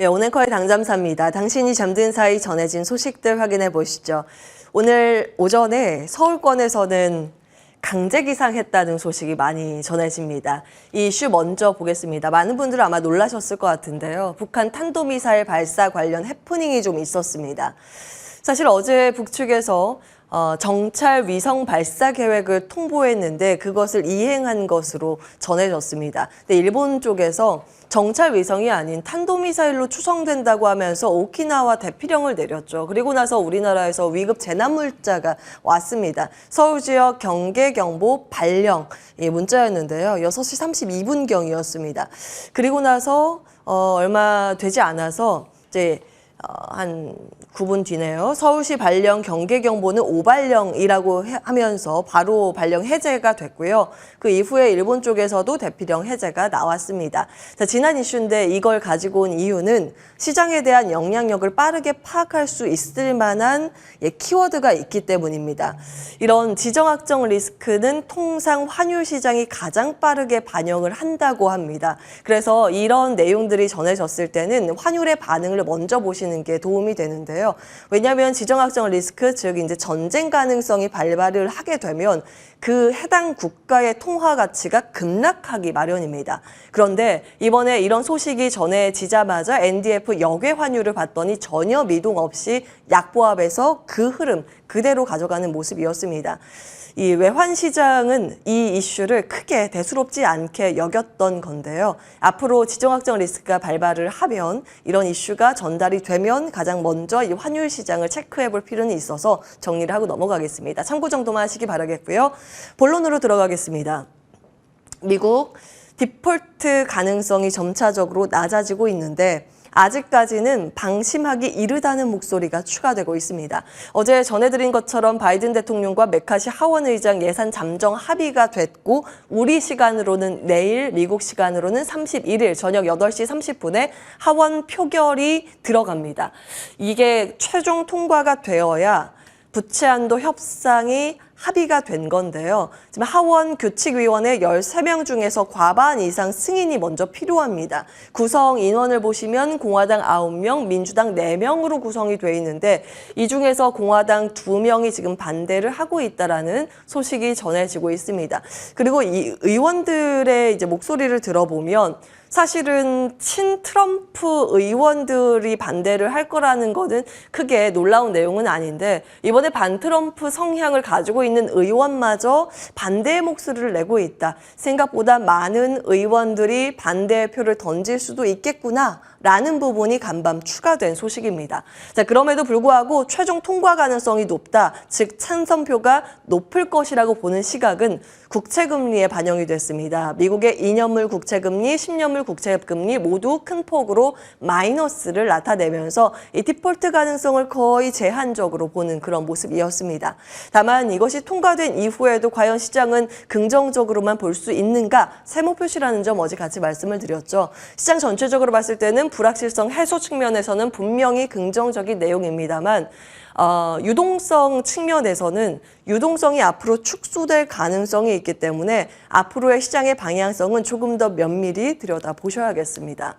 예, 오늘커의 당잠사입니다. 당신이 잠든 사이 전해진 소식들 확인해 보시죠. 오늘 오전에 서울권에서는 강제 기상했다는 소식이 많이 전해집니다. 이 이슈 먼저 보겠습니다. 많은 분들은 아마 놀라셨을 것 같은데요. 북한 탄도미사일 발사 관련 해프닝이 좀 있었습니다. 사실 어제 북측에서 정찰 위성 발사 계획을 통보했는데 그것을 이행한 것으로 전해졌습니다. 근데 일본 쪽에서 정찰 위성이 아닌 탄도미사일로 추정된다고 하면서 오키나와 대피령을 내렸죠. 그리고 나서 우리나라에서 위급 재난물자가 왔습니다. 서울 지역 경계경보 발령 이 문자였는데요. 6시 32분경이었습니다. 그리고 나서 얼마 되지 않아서 이제 한 9분 뒤네요. 서울시 발령 경계경보는 오발령이라고 하면서 바로 발령 해제가 됐고요. 그 이후에 일본 쪽에서도 대피령 해제가 나왔습니다. 자, 지난 이슈인데 이걸 가지고 온 이유는 시장에 대한 영향력을 빠르게 파악할 수 있을 만한 키워드가 있기 때문입니다. 이런 지정학적 리스크는 통상 환율 시장이 가장 빠르게 반영을 한다고 합니다. 그래서 이런 내용들이 전해졌을 때는 환율의 반응을 먼저 보시는 게 도움이 되는데요. 왜냐하면 지정학적 리스크, 즉 이제 전쟁 가능성이 발발을 하게 되면 그 해당 국가의 통화 가치가 급락하기 마련입니다. 그런데 이번에 이런 소식이 전해지자마자 NDF 역외 환율을 봤더니 전혀 미동 없이 약보합해서 그 흐름 그대로 가져가는 모습이었습니다. 이 외환 시장은 이 이슈를 크게 대수롭지 않게 여겼던 건데요. 앞으로 지정학적 리스크가 발발을 하면 이런 이슈가 전달이 되면 가장 먼저 이 환율 시장을 체크해 볼 필요는 있어서 정리를 하고 넘어가겠습니다. 참고 정도만 하시기 바라겠고요. 본론으로 들어가겠습니다. 미국 디폴트 가능성이 점차적으로 낮아지고 있는데 아직까지는 방심하기 이르다는 목소리가 추가되고 있습니다. 어제 전해드린 것처럼 바이든 대통령과 메카시 하원 의장 예산 잠정 합의가 됐고 우리 시간으로는 내일, 미국 시간으로는 31일 저녁 8시 30분에 하원 표결이 들어갑니다. 이게 최종 통과가 되어야 부채한도 협상이 합의가 된 건데요. 지금 하원 규칙위원회 13명 중에서 과반 이상 승인이 먼저 필요합니다. 구성 인원을 보시면 공화당 9명, 민주당 4명으로 구성이 돼 있는데 이 중에서 공화당 2명이 지금 반대를 하고 있다라는 소식이 전해지고 있습니다. 그리고 이 의원들의 이제 목소리를 들어보면 사실은 친트럼프 의원들이 반대를 할 거라는 거는 크게 놀라운 내용은 아닌데 이번에 반트럼프 성향을 가지고 있는 의원마저 반대의 목소리를 내고 있다. 생각보다 많은 의원들이 반대의 표를 던질 수도 있겠구나. 라는 부분이 간밤 추가된 소식입니다. 자, 그럼에도 불구하고 최종 통과 가능성이 높다. 즉 찬성표가 높을 것이라고 보는 시각은 국채금리에 반영이 됐습니다. 미국의 2년물 국채금리, 10년물 국채금리 모두 큰 폭으로 마이너스를 나타내면서 이 디폴트 가능성을 거의 제한적으로 보는 그런 모습이었습니다. 다만 이것이 통과된 이후에도 과연 시장은 긍정적으로만 볼 수 있는가? 세모표시라는 점 어제 같이 말씀을 드렸죠. 시장 전체적으로 봤을 때는 불확실성 해소 측면에서는 분명히 긍정적인 내용입니다만 유동성 측면에서는 유동성이 앞으로 축소될 가능성이 있기 때문에 앞으로의 시장의 방향성은 조금 더 면밀히 들여다보셔야겠습니다.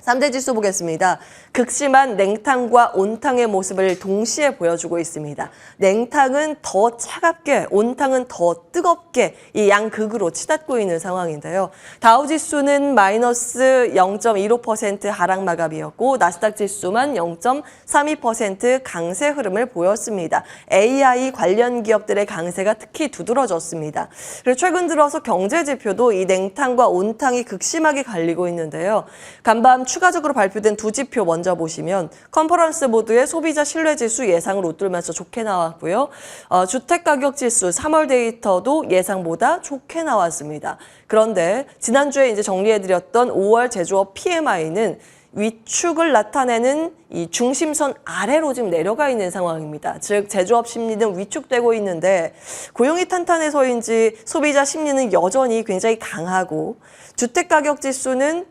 3대 지수 보겠습니다. 극심한 냉탕과 온탕의 모습을 동시에 보여주고 있습니다. 냉탕은 더 차갑게, 온탕은 더 뜨겁게 이 양극으로 치닫고 있는 상황인데요. 다우지수는 마이너스 0.15% 하락 마감이었고 나스닥 지수만 0.32% 강세 흐름을 보였습니다. AI 관련 기업들의 강세가 특히 두드러졌습니다. 그리고 최근 들어서 경제 지표도 이 냉탕과 온탕이 극심하게 갈리고 있는데요. 간밤 추가적으로 발표된 두 지표 먼저 보시면 컨퍼런스 보드의 소비자 신뢰지수 예상을 웃돌면서 좋게 나왔고요. 주택가격지수 3월 데이터도 예상보다 좋게 나왔습니다. 그런데 지난주에 이제 정리해드렸던 5월 제조업 PMI는 위축을 나타내는 이 중심선 아래로 지금 내려가 있는 상황입니다. 즉 제조업 심리는 위축되고 있는데 고용이 탄탄해서인지 소비자 심리는 여전히 굉장히 강하고 주택가격 지수는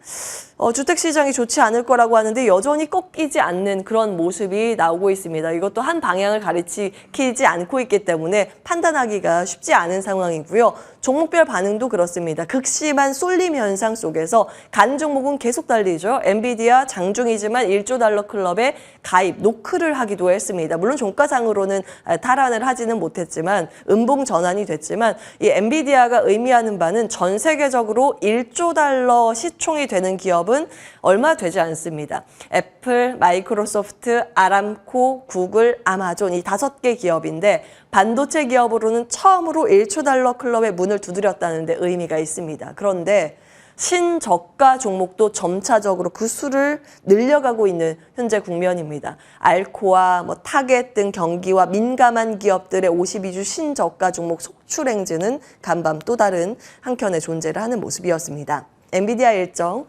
주택시장이 좋지 않을 거라고 하는데 여전히 꺾이지 않는 그런 모습이 나오고 있습니다. 이것도 한 방향을 가리키지 않고 있기 때문에 판단하기가 쉽지 않은 상황이고요. 종목별 반응도 그렇습니다. 극심한 쏠림 현상 속에서 간 종목은 계속 달리죠. 엔비디아 장중이지만 1조 달러 클럽에 가입, 노크를 하기도 했습니다. 물론 종가상으로는 탈환을 하지는 못했지만 음봉 전환이 됐지만 이 엔비디아가 의미하는 바는 전 세계적으로 1조 달러 시총이 되는 기업은 얼마 되지 않습니다. 애플, 마이크로소프트, 아람코, 구글, 아마존 이 5개 기업인데 반도체 기업으로는 처음으로 1조 달러 클럽에 문을 두드렸다는 데 의미가 있습니다. 그런데 신저가 종목도 점차적으로 그 수를 늘려가고 있는 현재 국면입니다. 알코아, 타겟 등 경기와 민감한 기업들의 52주 신저가 종목 속출 행진은 간밤 또 다른 한켠에 존재를 하는 모습이었습니다. 엔비디아 일정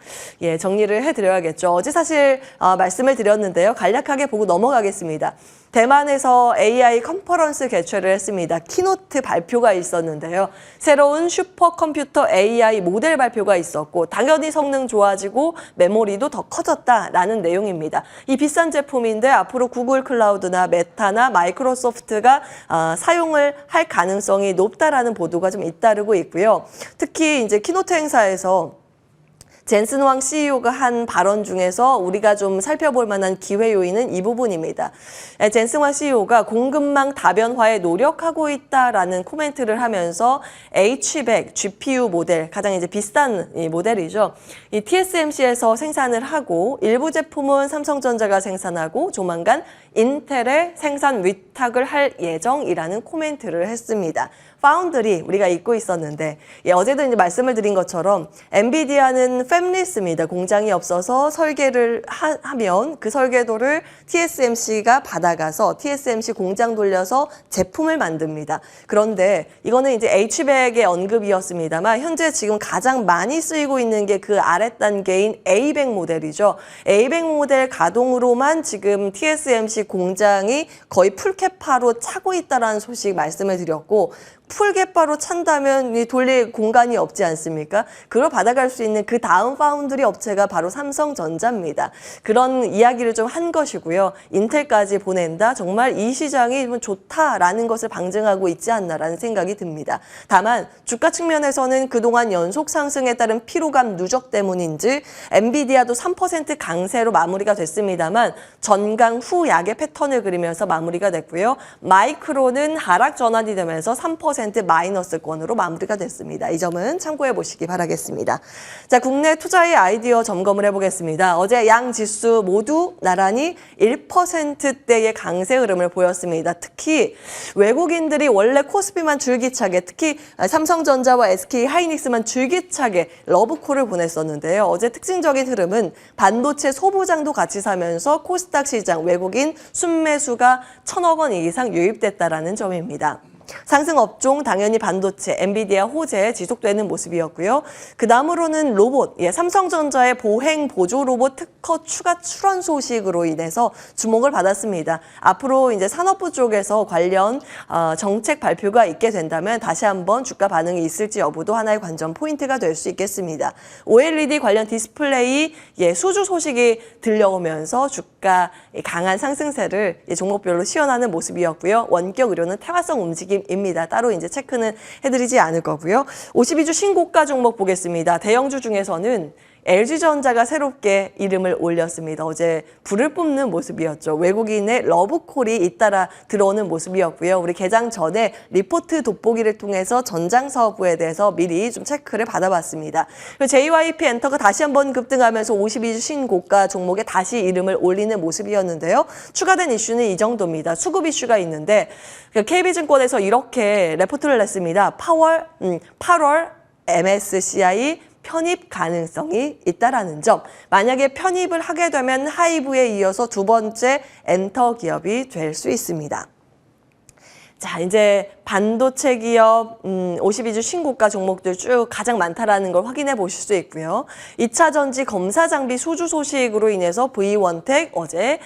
정리를 해드려야겠죠. 어제 사실 말씀을 드렸는데요. 간략하게 보고 넘어가겠습니다. 대만에서 AI 컨퍼런스 개최를 했습니다. 키노트 발표가 있었는데요. 새로운 슈퍼컴퓨터 AI 모델 발표가 있었고 당연히 성능 좋아지고 메모리도 더 커졌다라는 내용입니다. 이 비싼 제품인데 앞으로 구글 클라우드나 메타나 마이크로소프트가 사용을 할 가능성이 높다라는 보도가 좀 잇따르고 있고요. 특히 이제 키노트 행사에서 젠슨 왕 CEO가 한 발언 중에서 우리가 좀 살펴볼 만한 기회 요인은 이 부분입니다. 젠슨 왕 CEO가 공급망 다변화에 노력하고 있다라는 코멘트를 하면서 H100 GPU 모델, 가장 이제 비싼 이 모델이죠. 이 TSMC에서 생산을 하고 일부 제품은 삼성전자가 생산하고 조만간 인텔의 생산 위탁을 할 예정이라는 코멘트를 했습니다. 파운드리 우리가 잊고 있었는데 어제도 이제 말씀을 드린 것처럼 엔비디아는 팹리스입니다. 공장이 없어서 설계를 하면 그 설계도를 TSMC가 받아가서 TSMC 공장 돌려서 제품을 만듭니다. 그런데 이거는 이제 H100의 언급이었습니다만 현재 지금 가장 많이 쓰이고 있는 게 그 아랫단계인 A100 모델이죠. A100 모델 가동으로만 지금 TSMC 공장이 거의 풀캐파로 차고 있다는 소식 말씀을 드렸고 풀개파로 찬다면 돌릴 공간이 없지 않습니까? 그걸 받아갈 수 있는 그 다음 파운드리 업체가 바로 삼성전자입니다. 그런 이야기를 좀 한 것이고요. 인텔까지 보낸다. 정말 이 시장이 좋다라는 것을 방증하고 있지 않나라는 생각이 듭니다. 다만 주가 측면에서는 그동안 연속 상승에 따른 피로감 누적 때문인지 엔비디아도 3% 강세로 마무리가 됐습니다만 전강 후 약의 패턴을 그리면서 마무리가 됐고요. 마이크로는 하락 전환이 되면서 3% 마이너스권으로 마무리가 됐습니다. 이 점은 참고해 보시기 바라겠습니다. 자, 국내 투자의 아이디어 점검을 해보겠습니다. 어제 양 지수 모두 나란히 1%대의 강세 흐름을 보였습니다. 특히 외국인들이 원래 코스피만 줄기차게, 특히 삼성전자와 SK 하이닉스만 줄기차게 러브콜을 보냈었는데요. 어제 특징적인 흐름은 반도체 소부장도 같이 사면서 코스닥 시장 외국인 순매수가 1,000억 원 이상 유입됐다라는 점입니다. 상승 업종 당연히 반도체, 엔비디아 호재 지속되는 모습이었고요. 그 다음으로는 로봇, 삼성전자의 보행 보조 로봇 특허 추가 출원 소식으로 인해서 주목을 받았습니다. 앞으로 이제 산업부 쪽에서 관련 정책 발표가 있게 된다면 다시 한번 주가 반응이 있을지 여부도 하나의 관전 포인트가 될 수 있겠습니다. OLED 관련 디스플레이 수주 소식이 들려오면서 주가 강한 상승세를 종목별로 시연하는 모습이었고요. 원격 의료는 태화성 움직임입니다. 따로 이제 체크는 해드리지 않을 거고요. 52주 신고가 종목 보겠습니다. 대형주 중에서는 LG전자가 새롭게 이름을 올렸습니다. 어제 불을 뿜는 모습이었죠. 외국인의 러브콜이 잇따라 들어오는 모습이었고요. 우리 개장 전에 리포트 돋보기를 통해서 전장 사업부에 대해서 미리 좀 체크를 받아봤습니다. JYP 엔터가 다시 한번 급등하면서 52주 신고가 종목에 다시 이름을 올리는 모습이었는데요. 추가된 이슈는 이 정도입니다. 수급 이슈가 있는데 KB증권에서 이렇게 레포트를 냈습니다. 8월 MSCI 편입 가능성이 있다라는 점. 만약에 편입을 하게 되면 하이브에 이어서 두 번째 엔터 기업이 될 수 있습니다. 자, 이제 반도체 기업 52주 신고가 종목들 쭉 가장 많다라는 걸 확인해 보실 수 있고요. 2차 전지 검사 장비 수주 소식으로 인해서 V1텍 어제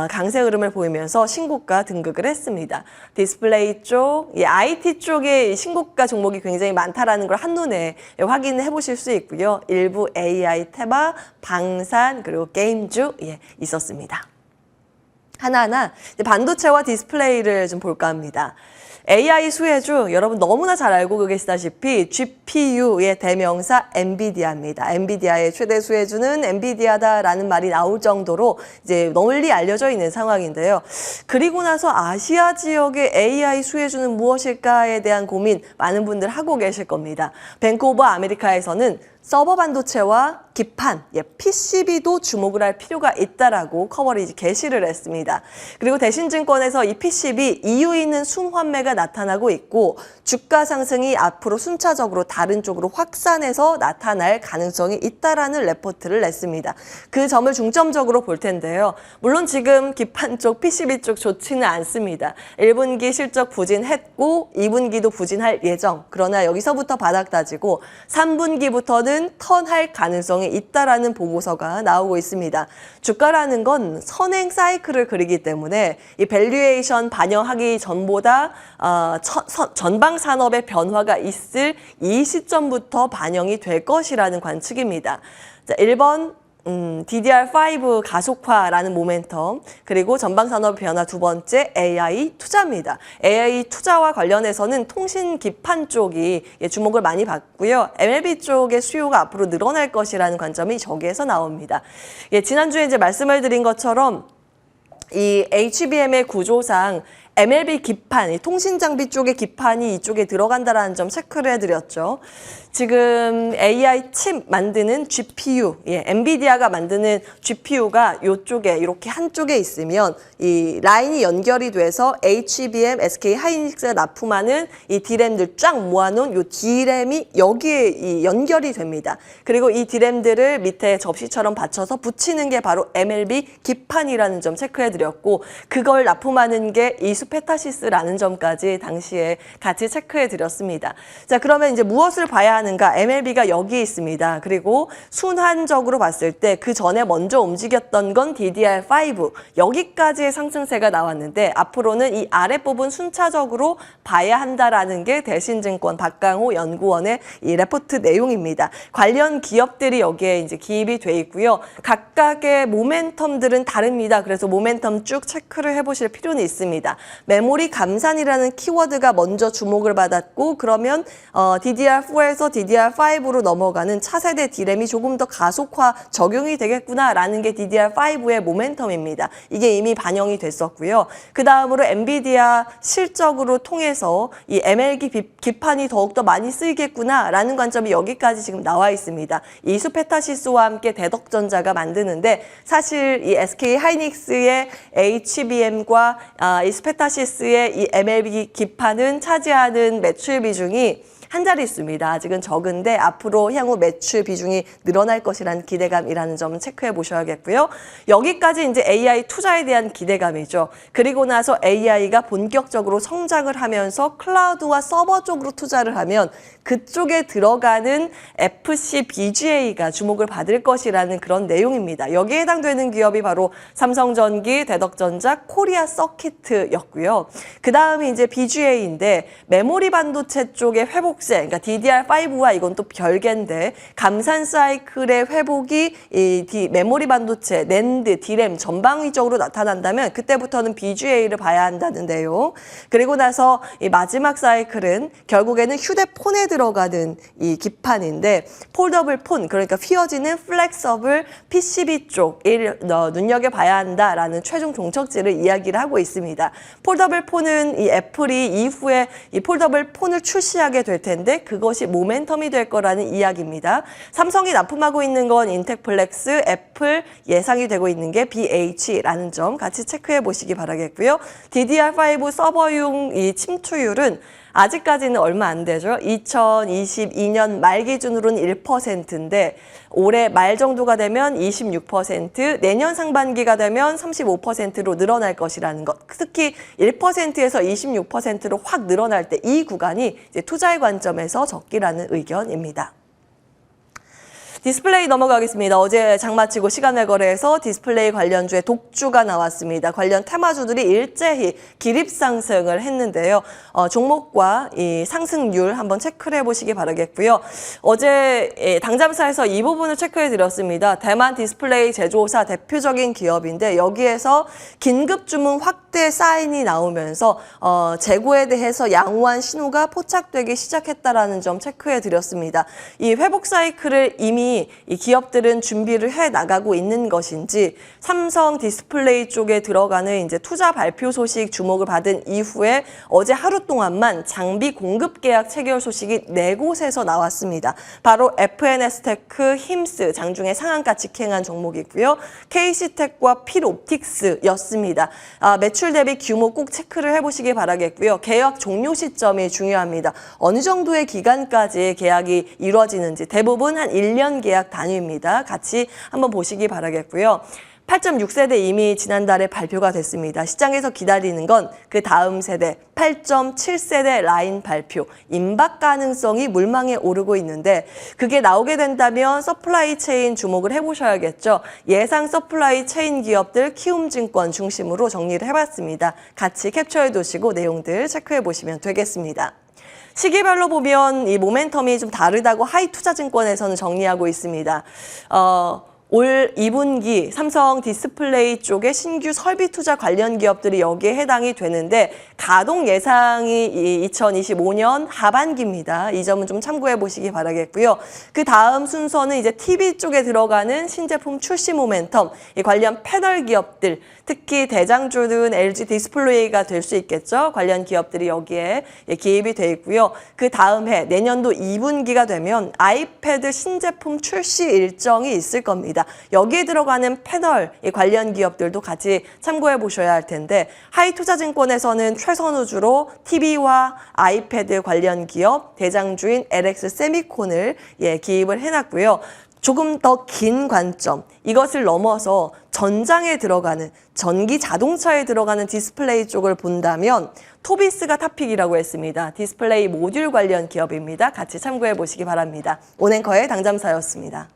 강세 흐름을 보이면서 신고가 등극을 했습니다. 디스플레이 쪽, IT 쪽에 신고가 종목이 굉장히 많다라는 걸 한눈에 확인해 보실 수 있고요. 일부 AI, 테마, 방산, 그리고 게임주 있었습니다. 하나하나 반도체와 디스플레이를 좀 볼까 합니다. AI 수혜주 여러분 너무나 잘 알고 계시다시피 GPU의 대명사 엔비디아입니다. 엔비디아의 최대 수혜주는 엔비디아다라는 말이 나올 정도로 이제 널리 알려져 있는 상황인데요. 그리고 나서 아시아 지역의 AI 수혜주는 무엇일까에 대한 고민 많은 분들 하고 계실 겁니다. 뱅크 오브 아메리카에서는 서버 반도체와 기판, PCB도 주목을 할 필요가 있다라고 커버리지 게시를 했습니다. 그리고 대신증권에서 이 PCB 이유 있는 순환매가 나타나고 있고 주가 상승이 앞으로 순차적으로 다른 쪽으로 확산해서 나타날 가능성이 있다라는 레포트를 냈습니다. 그 점을 중점적으로 볼 텐데요. 물론 지금 기판 쪽, PCB 쪽 좋지는 않습니다. 1분기 실적 부진했고 2분기도 부진할 예정. 그러나 여기서부터 바닥 다지고 3분기부터는 턴할 가능성이 있다라는 보고서가 나오고 있습니다. 주가라는 건 선행 사이클을 그리기 때문에 이 밸류에이션 반영하기 전보다 전방 산업의 변화가 있을 이 시점부터 반영이 될 것이라는 관측입니다. 자, 1번 DDR5 가속화라는 모멘텀, 그리고 전방산업 변화 두 번째 AI 투자입니다. AI 투자와 관련해서는 통신 기판 쪽이 주목을 많이 받고요. MLB 쪽의 수요가 앞으로 늘어날 것이라는 관점이 저기에서 나옵니다. 지난주에 이제 말씀을 드린 것처럼 이 HBM의 구조상 MLB 기판, 통신 장비 쪽의 기판이 이쪽에 들어간다라는 점 체크를 해드렸죠. 지금 AI 칩 만드는 GPU, 엔비디아가 만드는 GPU가 이쪽에 이렇게 한쪽에 있으면 이 라인이 연결이 돼서 HBM, SK 하이닉스가 납품하는 이 D램들 쫙 모아놓은 이 D램이 여기에 연결이 됩니다. 그리고 이 D램들을 밑에 접시처럼 받쳐서 붙이는 게 바로 MLB 기판이라는 점 체크해드렸고 그걸 납품하는 게 이수페타시스라는 점까지 당시에 같이 체크해드렸습니다. 자, 그러면 이제 무엇을 봐야 하는가? MLB가 여기에 있습니다. 그리고 순환적으로 봤을 때 그 전에 먼저 움직였던 건 DDR5. 여기까지의 상승세가 나왔는데 앞으로는 이 아랫부분 순차적으로 봐야 한다라는 게 대신증권 박강호 연구원의 이 레포트 내용입니다. 관련 기업들이 여기에 이제 기입이 돼 있고요. 각각의 모멘텀들은 다릅니다. 그래서 모멘텀 쭉 체크를 해보실 필요는 있습니다. 메모리 감산이라는 키워드가 먼저 주목을 받았고 그러면 DDR4에서 DDR5로 넘어가는 차세대 D램이 조금 더 가속화 적용이 되겠구나라는 게 DDR5의 모멘텀입니다. 이게 이미 반영이 됐었고요. 그 다음으로 엔비디아 실적으로 통해서 이 MLB 기판이 더욱더 많이 쓰이겠구나라는 관점이 여기까지 지금 나와 있습니다. 이수페타시스와 함께 대덕전자가 만드는데 사실 이 SK 하이닉스의 HBM과 이수페타시스의 이 MLB 기판은 차지하는 매출 비중이 한 자릿수입니다. 아직은 적은데 앞으로 향후 매출 비중이 늘어날 것이라는 기대감이라는 점 체크해 보셔야겠고요. 여기까지 이제 AI 투자에 대한 기대감이죠. 그리고 나서 AI가 본격적으로 성장을 하면서 클라우드와 서버 쪽으로 투자를 하면 그쪽에 들어가는 FCBGA가 주목을 받을 것이라는 그런 내용입니다. 여기에 해당되는 기업이 바로 삼성전기, 대덕전자, 코리아 서키트였고요. 그 다음이 이제 BGA인데 메모리 반도체 쪽의 회복세, 그러니까 DDR5와 이건 또 별개인데 감산 사이클의 회복이 이 메모리 반도체, 낸드, D램 전방위적으로 나타난다면 그때부터는 BGA를 봐야 한다는데요. 그리고 나서 이 마지막 사이클은 결국에는 휴대폰에 들어가는 이 기판인데 폴더블 폰, 그러니까 휘어지는 플렉서블 PCB 쪽을 눈여겨봐야 한다라는 최종 종착지를 이야기를 하고 있습니다. 폴더블 폰은 이 애플이 이후에 이 폴더블 폰을 출시하게 될 텐데 그것이 모멘텀이 될 거라는 이야기입니다. 삼성이 납품하고 있는 건 인텍플렉스, 애플 예상이 되고 있는 게 BH라는 점 같이 체크해 보시기 바라겠고요. DDR5 서버용 이 침투율은 아직까지는 얼마 안 되죠. 2022년 말 기준으로는 1%인데 올해 말 정도가 되면 26%, 내년 상반기가 되면 35%로 늘어날 것이라는 것. 특히 1%에서 26%로 확 늘어날 때 이 구간이 이제 투자의 관점에서 적기라는 의견입니다. 디스플레이 넘어가겠습니다. 어제 장마치고 시간을 거래해서 디스플레이 관련주의 독주가 나왔습니다. 관련 테마주들이 일제히 기립상승을 했는데요. 종목과 이 상승률 한번 체크를 해보시기 바라겠고요. 어제 당잠사에서 이 부분을 체크해 드렸습니다. 대만 디스플레이 제조사 대표적인 기업인데 여기에서 긴급 주문 확대 사인이 나오면서 재고에 대해서 양호한 신호가 포착되기 시작했다라는 점 체크해 드렸습니다. 이 회복 사이클을 이미 이 기업들은 준비를 해 나가고 있는 것인지 삼성 디스플레이 쪽에 들어가는 이제 투자 발표 소식 주목을 받은 이후에 어제 하루 동안만 장비 공급 계약 체결 소식이 4곳에서 나왔습니다. 바로 FNS테크, 힘스, 장중에 상한가 직행한 종목이고요. KC텍과 필옵틱스였습니다. 매출 대비 규모 꼭 체크를 해보시기 바라겠고요. 계약 종료 시점이 중요합니다. 어느 정도의 기간까지 계약이 이루어지는지 대부분 한 1년 계약 단위입니다. 같이 한번 보시기 바라겠고요. 8.6세대 이미 지난달에 발표가 됐습니다. 시장에서 기다리는 건 그 다음 세대 8.7세대 라인 발표, 임박 가능성이 물망에 오르고 있는데 그게 나오게 된다면 서플라이 체인 주목을 해보셔야겠죠. 예상 서플라이 체인 기업들 키움증권 중심으로 정리를 해봤습니다. 같이 캡처해 두시고 내용들 체크해 보시면 되겠습니다. 시기별로 보면 이 모멘텀이 좀 다르다고 하이투자증권에서는 정리하고 있습니다. 올 2분기 삼성 디스플레이 쪽의 신규 설비 투자 관련 기업들이 여기에 해당이 되는데 가동 예상이 2025년 하반기입니다. 이 점은 좀 참고해 보시기 바라겠고요. 그 다음 순서는 이제 TV 쪽에 들어가는 신제품 출시 모멘텀, 이 관련 패널 기업들, 특히 대장주는 LG 디스플레이가 될 수 있겠죠. 관련 기업들이 여기에 기입이 돼 있고요. 그 다음 해 내년도 2분기가 되면 아이패드 신제품 출시 일정이 있을 겁니다. 여기에 들어가는 패널 관련 기업들도 같이 참고해 보셔야 할 텐데 하이투자증권에서는 최선우주로 TV와 아이패드 관련 기업 대장주인 LX 세미콘을 기입을 해놨고요. 조금 더 긴 관점, 이것을 넘어서 전장에 들어가는 전기 자동차에 들어가는 디스플레이 쪽을 본다면 토비스가 탑픽이라고 했습니다. 디스플레이 모듈 관련 기업입니다. 같이 참고해 보시기 바랍니다. 온앵커의 당잠사였습니다.